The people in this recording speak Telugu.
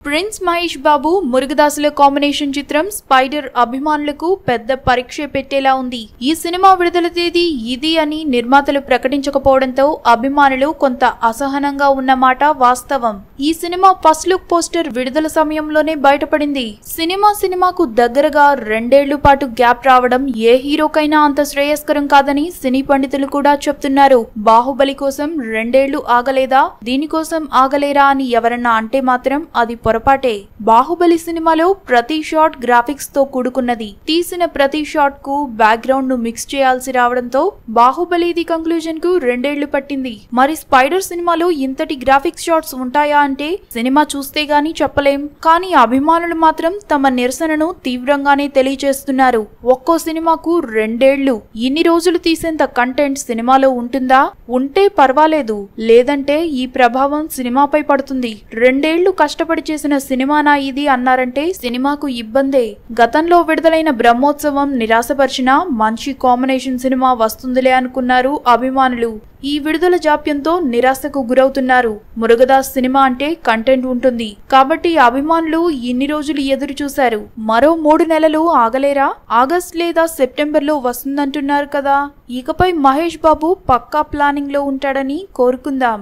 ప్రిన్స్ మహేష్ బాబు మురుగదాసుల కాంబినేషన్ చిత్రం స్పైడర్ అభిమానులకు పెద్ద పరీక్ష పెట్టేలా ఉంది. ఈ సినిమా విడుదల తేదీ ఇది అని నిర్మాతలు ప్రకటించకపోవడంతో అభిమానులు కొంత అసహనంగా ఉన్నమాట వాస్తవం. ఈ సినిమా ఫస్ట్ లుక్ పోస్టర్ విడుదల సమయంలోనే బయటపడింది. సినిమాకు దగ్గరగా 2 ఏళ్ల పాటు గ్యాప్ రావడం ఏ హీరోకైనా అంత శ్రేయస్కరం కాదని సినీ పండితులు కూడా చెప్తున్నారు. బాహుబలి కోసం 2 ఏళ్లు ఆగలేదా, దీనికోసం ఆగలేరా అని ఎవరన్నా అంటే మాత్రం అది పొరపాటే. బాహుబలి సినిమాలో ప్రతి షాట్ గ్రాఫిక్స్ తో కూడుకున్నది. తీసిన ప్రతి షాట్ కు బ్యాక్గ్రౌండ్ ను మిక్స్ చేయాల్సి రావడంతో బాహుబలి ది కంక్లూజన్ కు 2 ఏళ్లు పట్టింది. మరి స్పైడర్ సినిమాలో ఇంతటి గ్రాఫిక్స్ షాట్స్ ఉంటాయా అంటే సినిమా చూస్తే గానీ చెప్పలేం. కానీ అభిమానులు మాత్రం తమ నిరసనను తీవ్రంగానే తెలియజేస్తున్నారు. ఒక్కో సినిమాకు 2 ఏళ్లు, ఇన్ని రోజులు తీసేంత కంటెంట్ సినిమాలో ఉంటుందా? ఉంటే పర్వాలేదు, లేదంటే ఈ ప్రభావం సినిమాపై పడుతుంది. 2 ఏళ్లు కష్టపడి చేసిన సినిమానా ఇది అన్నారంటే సినిమాకు ఇబ్బందే. గతంలో విడుదలైన బ్రహ్మోత్సవం నిరాశపరిచిన మంచి కాంబినేషన్ సినిమా వస్తుందిలే అనుకున్నారు అభిమానులు. ఈ విడుదల జాప్యంతో నిరాశకు గురవుతున్నారు. మురుగదాస్ సినిమా అంటే కంటెంట్ ఉంటుంది కాబట్టి అభిమానులు ఇన్ని రోజులు ఎదురు చూశారు. మరో 3 నెలలు ఆగలేరా? ఆగస్ట్ లేదా సెప్టెంబర్ లో వస్తుందంటున్నారు కదా. ఇకపై మహేష్ బాబు పక్కా ప్లానింగ్ లో ఉంటాడని కోరుకుందాం.